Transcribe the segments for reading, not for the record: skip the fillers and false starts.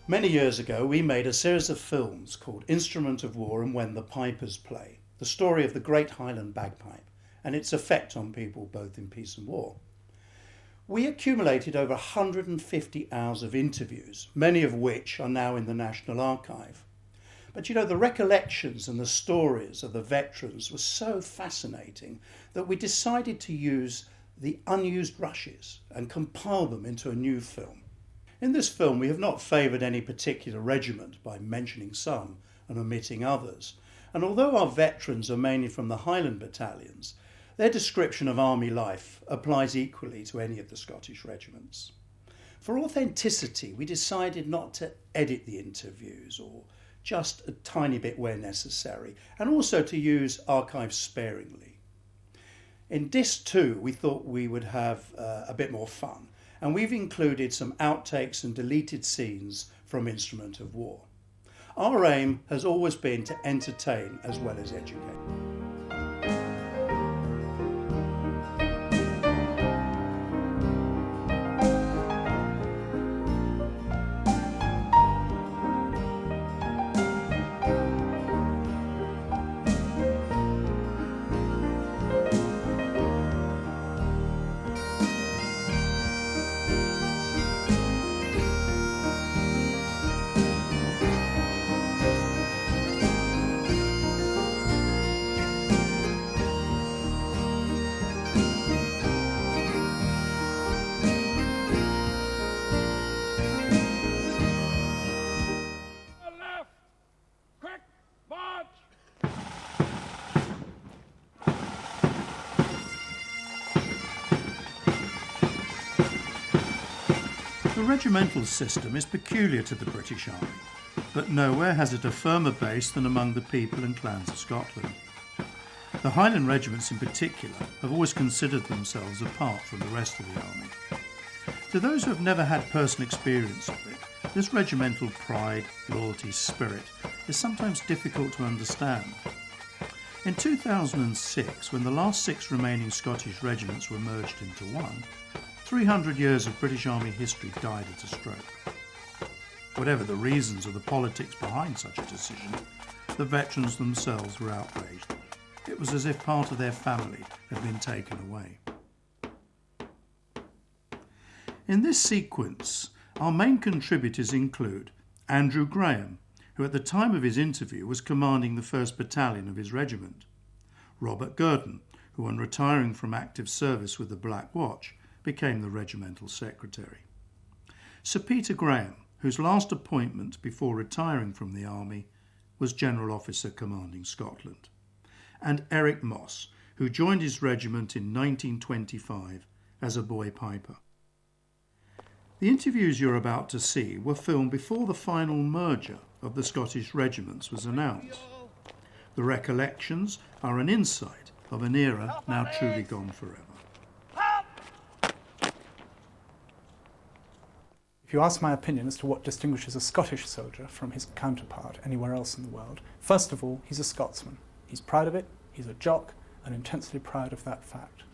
Many years ago, we made a series of films called Instrument of War and When the Pipers Play, the story of the great Highland bagpipe and its effect on people both in peace and war. We accumulated over 150 hours of interviews, many of which are now in the National Archive. But you know, the recollections and the stories of the veterans were so fascinating that we decided to use the unused rushes and compile them into a new film. In this film, we have not favoured any particular regiment by mentioning some and omitting others. And although our veterans are mainly from the Highland battalions, their description of army life applies equally to any of the Scottish regiments. For authenticity, we decided not to edit the interviews or just a tiny bit where necessary, and also to use archives sparingly. In Disc 2, we thought we would have a bit more fun, and we've included some outtakes and deleted scenes from Instrument of War. Our aim has always been to entertain as well as educate. The regimental system is peculiar to the British Army, but nowhere has it a firmer base than among the people and clans of Scotland. The Highland regiments in particular have always considered themselves apart from the rest of the army. To those who have never had personal experience of it, this regimental pride, loyalty, spirit is sometimes difficult to understand. In 2006, when the last 6 remaining Scottish regiments were merged into one, 300 years of British Army history died at a stroke. Whatever the reasons or the politics behind such a decision, the veterans themselves were outraged. It was as if part of their family had been taken away. In this sequence, our main contributors include Andrew Graham, who at the time of his interview was commanding the 1st Battalion of his regiment; Robert Gurdon, who on retiring from active service with the Black Watch became the regimental secretary; Sir Peter Graham, whose last appointment before retiring from the army was General Officer commanding Scotland; and Eric Moss, who joined his regiment in 1925 as a boy piper. The interviews you're about to see were filmed before the final merger of the Scottish regiments was announced. The recollections are an insight of an era now truly gone forever. If you ask my opinion as to what distinguishes a Scottish soldier from his counterpart anywhere else in the world, first of all, he's a Scotsman. He's proud of it, he's a jock, and intensely proud of that fact.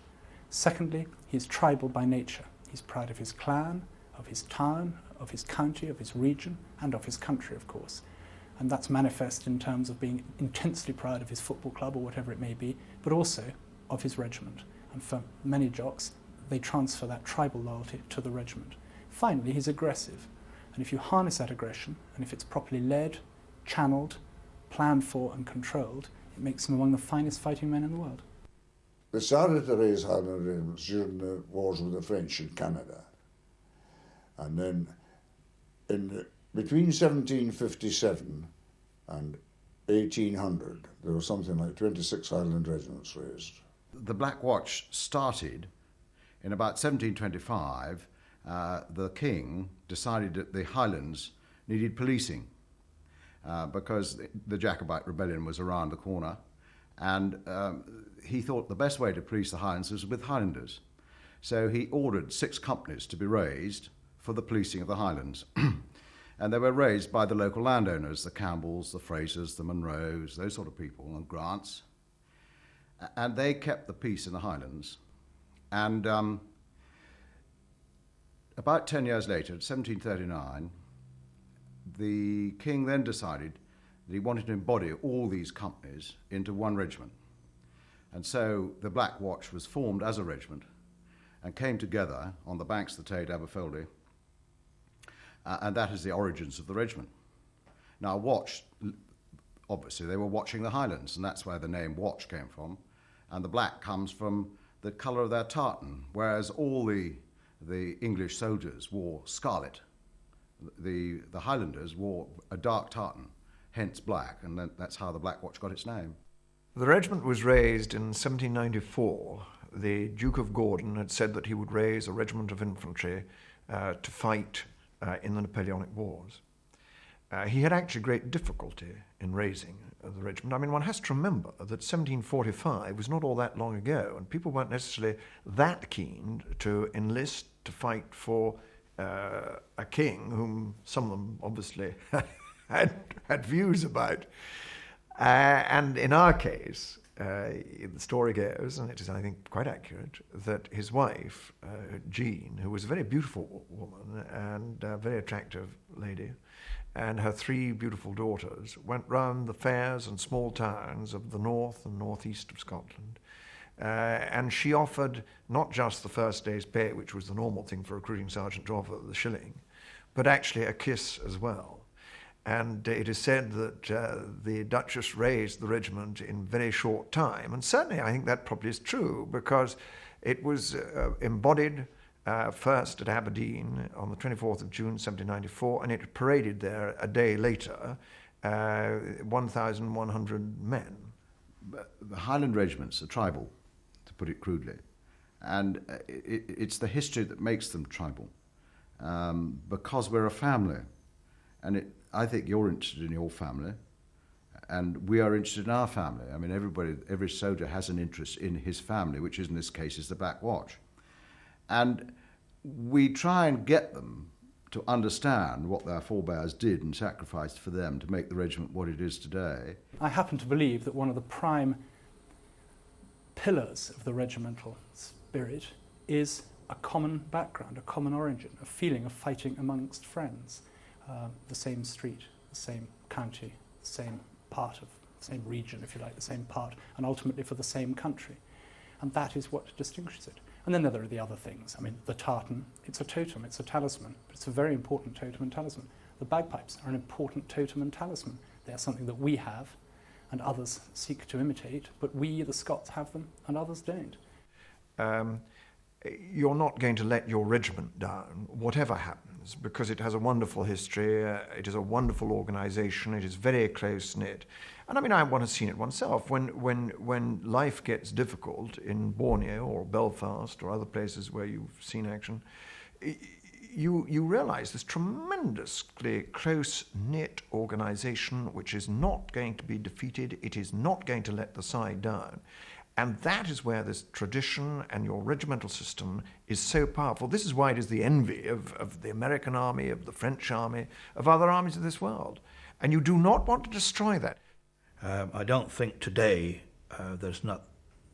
Secondly, he's tribal by nature. He's proud of his clan, of his town, of his county, of his region, and of his country, of course. And that's manifest in terms of being intensely proud of his football club or whatever it may be, but also of his regiment. And for many jocks, they transfer that tribal loyalty to the regiment. Finally, he's aggressive, and if you harness that aggression, and if it's properly led, channeled, planned for and controlled, it makes him among the finest fighting men in the world. We started to raise Highland regiments during the wars with the French in Canada, and then between 1757 and 1800 there was something like 26 Highland regiments raised. The Black Watch started in about 1725. The king decided that the Highlands needed policing because the Jacobite rebellion was around the corner, and he thought the best way to police the Highlands was with Highlanders. So he ordered 6 companies to be raised for the policing of the Highlands. And they were raised by the local landowners, the Campbells, the Frasers, the Munros, those sort of people, and Grants. And they kept the peace in the Highlands. And about 10 years later, 1739, the king then decided that he wanted to embody all these companies into one regiment. And so the Black Watch was formed as a regiment and came together on the banks of the Tay at Aberfeldy, and that is the origins of the regiment. Now, watch, obviously they were watching the Highlands, and that's where the name Watch came from, and the black comes from the colour of their tartan, whereas all the English soldiers wore scarlet. The Highlanders wore a dark tartan, hence black, and that's how the Black Watch got its name. The regiment was raised in 1794. The Duke of Gordon had said that he would raise a regiment of infantry to fight in the Napoleonic Wars. He had actually great difficulty in raising the regiment. I mean, one has to remember that 1745 was not all that long ago, and people weren't necessarily that keen to enlist to fight for a king whom some of them obviously had views about. And in our case, the story goes, and it is, I think, quite accurate, that his wife, Jean, who was a very beautiful woman and a very attractive lady, and her 3 beautiful daughters went round the fairs and small towns of the north and northeast of Scotland. And she offered not just the first day's pay, which was the normal thing for a recruiting sergeant to offer, the shilling, but actually a kiss as well. And it is said that the Duchess raised the regiment in very short time. And certainly I think that probably is true, because it was embodied first at Aberdeen on the 24th of June 1794, and it paraded there a day later, 1,100 men. The Highland regiments are tribal, to put it crudely. And it's the history that makes them tribal, because we're a family. And I think you're interested in your family, and we are interested in our family. I mean, every soldier has an interest in his family, which in this case is the Black Watch. And we try and get them to understand what their forebears did and sacrificed for them to make the regiment what it is today. I happen to believe that one of the prime pillars of the regimental spirit is a common background, a common origin, a feeling of fighting amongst friends. The same street, the same county, the same part of, the same region, if you like, the same part, and ultimately for the same country. And that is what distinguishes it. And then there are the other things. I mean, the tartan, it's a totem, it's a talisman, but it's a very important totem and talisman. The bagpipes are an important totem and talisman. They are something that we have and others seek to imitate, but we, the Scots, have them and others don't. You're not going to let your regiment down, whatever happens, because it has a wonderful history, it is a wonderful organisation, it is very close-knit. And I mean, one has seen it oneself. When life gets difficult in Borneo or Belfast or other places where you've seen action, you realise this tremendously close-knit organisation which is not going to be defeated, it is not going to let the side down. And that is where this tradition and your regimental system is so powerful. This is why it is the envy of the American army, of the French army, of other armies of this world. And you do not want to destroy that. I don't think today there's not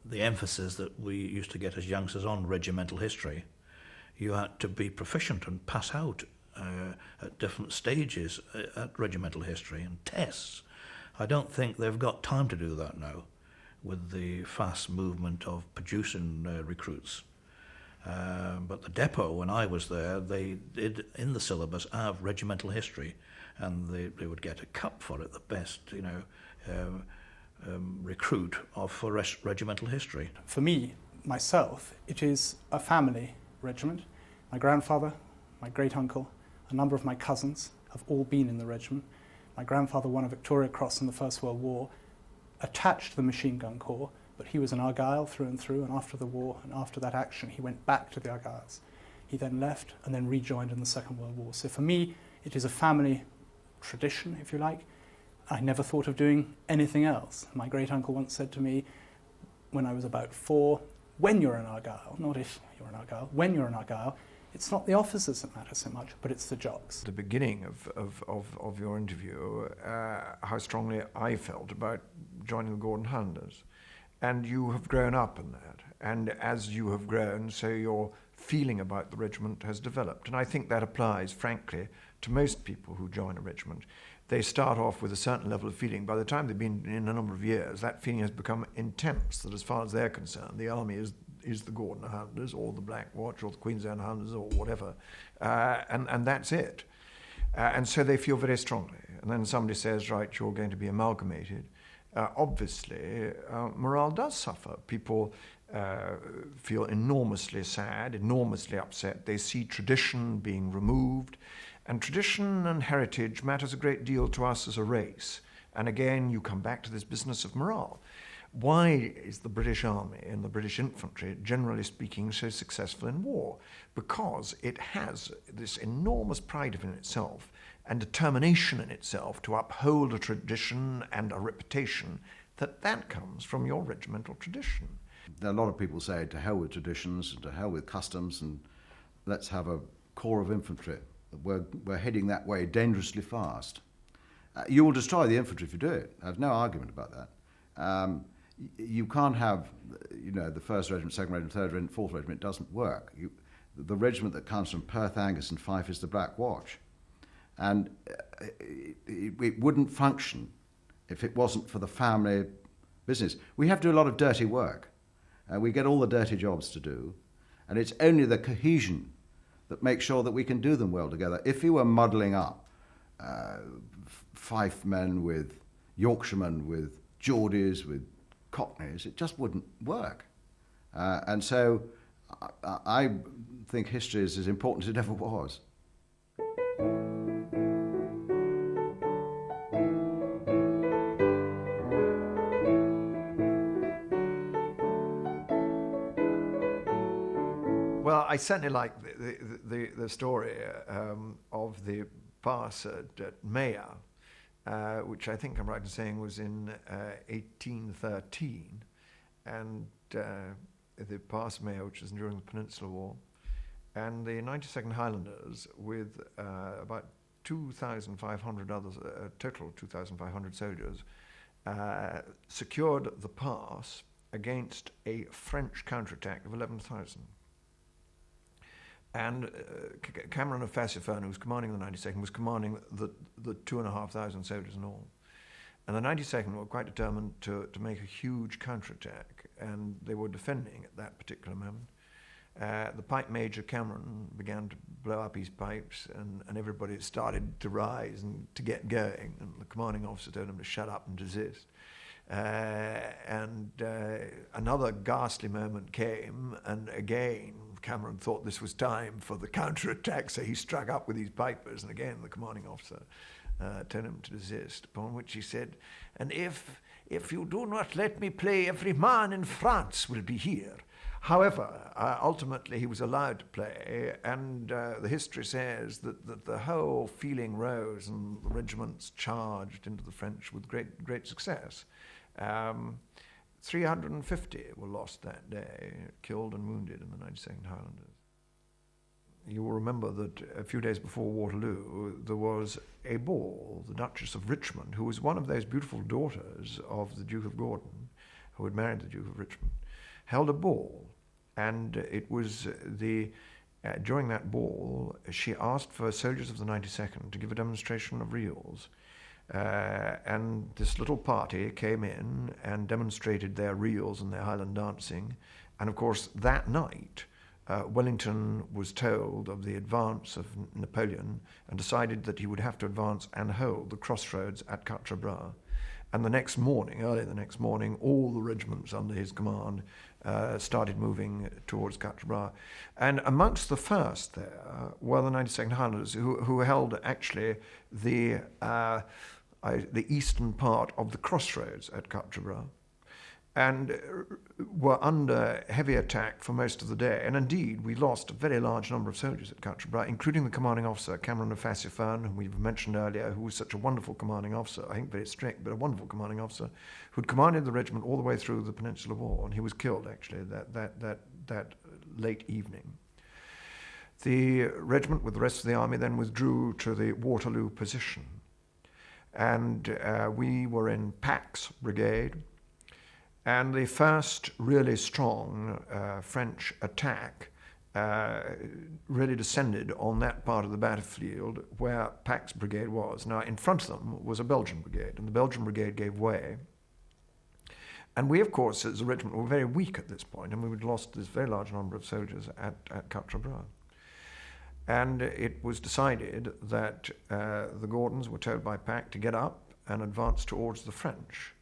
the emphasis that we used to get as youngsters on regimental history. You had to be proficient and pass out at different stages at regimental history and tests. I don't think they've got time to do that now, with the fast movement of producing recruits. But the depot, when I was there, they did in the syllabus have regimental history, and they would get a cup for it, the best, recruit for regimental history. For me, myself, it is a family regiment. My grandfather, my great-uncle, a number of my cousins have all been in the regiment. My grandfather won a Victoria Cross in the First World War, attached to the Machine Gun Corps, but he was an Argyll through and through, and after the war and after that action he went back to the Argylls. He then left and then rejoined in the Second World War. So for me it is a family tradition, if you like. I never thought of doing anything else. My great-uncle once said to me when I was about 4, when you're an Argyll, not if you're an Argyll, when you're an Argyll, it's not the officers that matter so much, but it's the jocks. The beginning of your interview, how strongly I felt about joining the Gordon Highlanders. And you have grown up in that. And as you have grown, so your feeling about the regiment has developed. And I think that applies, frankly, to most people who join a regiment. They start off with a certain level of feeling. By the time they've been in a number of years, that feeling has become intense, that as far as they're concerned, the army is the Gordon Highlanders or the Black Watch or the Queensland Highlanders or whatever, and that's it. And so they feel very strongly. And then somebody says, right, you're going to be amalgamated. Obviously, morale does suffer. People feel enormously sad, enormously upset. They see tradition being removed. And tradition and heritage matters a great deal to us as a race. And again, you come back to this business of morale. Why is the British Army and the British infantry, generally speaking, so successful in war? Because it has this enormous pride in itself and determination in itself to uphold a tradition and a reputation that comes from your regimental tradition. A lot of people say to hell with traditions and to hell with customs and let's have a corps of infantry. We're heading that way dangerously fast. You will destroy the infantry if you do it. I have no argument about that. You can't have, the 1st Regiment, 2nd Regiment, 3rd Regiment, 4th Regiment. It doesn't work. The regiment that comes from Perth, Angus and Fife is the Black Watch. And it wouldn't function if it wasn't for the family business. We have to do a lot of dirty work. We get all the dirty jobs to do. And it's only the cohesion that makes sure that we can do them well together. If you were muddling up Fife men with Yorkshiremen, with Geordies, with Cockneys, it just wouldn't work. And so I think history is as important as it ever was. Well, I certainly like the story of the pass at Maya, which I think I'm right in saying was in 1813, and the pass Maya, which was during the Peninsular War, and the 92nd Highlanders with about 2,500 others, total 2,500 soldiers, secured the pass against a French counterattack of 11,000. And Cameron of Fassifern, who was commanding the 92nd, was commanding the 2,500 soldiers in all. And the 92nd were quite determined to make a huge counterattack, and they were defending at that particular moment. The pipe major, Cameron, began to blow up his pipes, and everybody started to rise and to get going. And the commanding officer told him to shut up and desist. And another ghastly moment came, and again Cameron thought this was time for the counterattack, so he struck up with his pipers, and again the commanding officer told him to desist, upon which he said, "And if you do not let me play, every man in France will be here." However, ultimately he was allowed to play, and the history says that the whole feeling rose and the regiments charged into the French with great success. 350 were lost that day, killed and wounded in the 92nd Highlanders. You will remember that a few days before Waterloo, there was a ball. The Duchess of Richmond, who was one of those beautiful daughters of the Duke of Gordon, who had married the Duke of Richmond, held a ball. And it was during that ball, she asked for soldiers of the 92nd to give a demonstration of reels. And this little party came in and demonstrated their reels and their Highland dancing. And of course, that night, Wellington was told of the advance of Napoleon and decided that he would have to advance and hold the crossroads at Quatre Bras. And the next morning, early the next morning, all the regiments under his command started moving towards Quatre Bras. And amongst the first there were the 92nd Highlanders, who held actually the eastern part of the crossroads at Quatre Bras, and were under heavy attack for most of the day. And indeed, we lost a very large number of soldiers at Quatre Bras, including the commanding officer, Cameron of Fassifern, whom we've mentioned earlier, who was such a wonderful commanding officer, I think very strict, but a wonderful commanding officer, who'd commanded the regiment all the way through the Peninsular War, and he was killed, actually, that late evening. The regiment, with the rest of the army, then withdrew to the Waterloo position. And we were in Pack's brigade, and the first really strong French attack really descended on that part of the battlefield where Pack's brigade was. Now, in front of them was a Belgian brigade, and the Belgian brigade gave way. And we, of course, as a regiment, were very weak at this point, and we had lost this very large number of soldiers at Quatre Bras. And it was decided that the Gordons were told by Pack to get up and advance towards the French.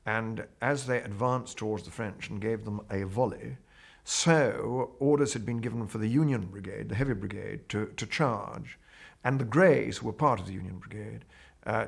And as they advanced towards the French and gave them a volley, so orders had been given for the Union Brigade, the Heavy Brigade, to charge. And the Greys, who were part of the Union Brigade,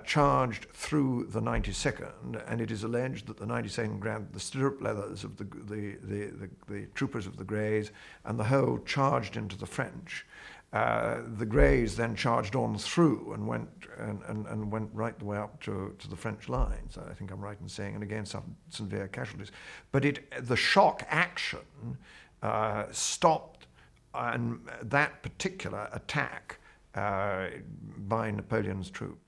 charged through the 92nd, and it is alleged that the 92nd grabbed the stirrup leathers of the troopers of the Greys, and the whole charged into the French. The Greys then charged on through and went right the way up to the French lines. I think I'm right in saying, and again some severe casualties. But the shock action stopped that particular attack by Napoleon's troops.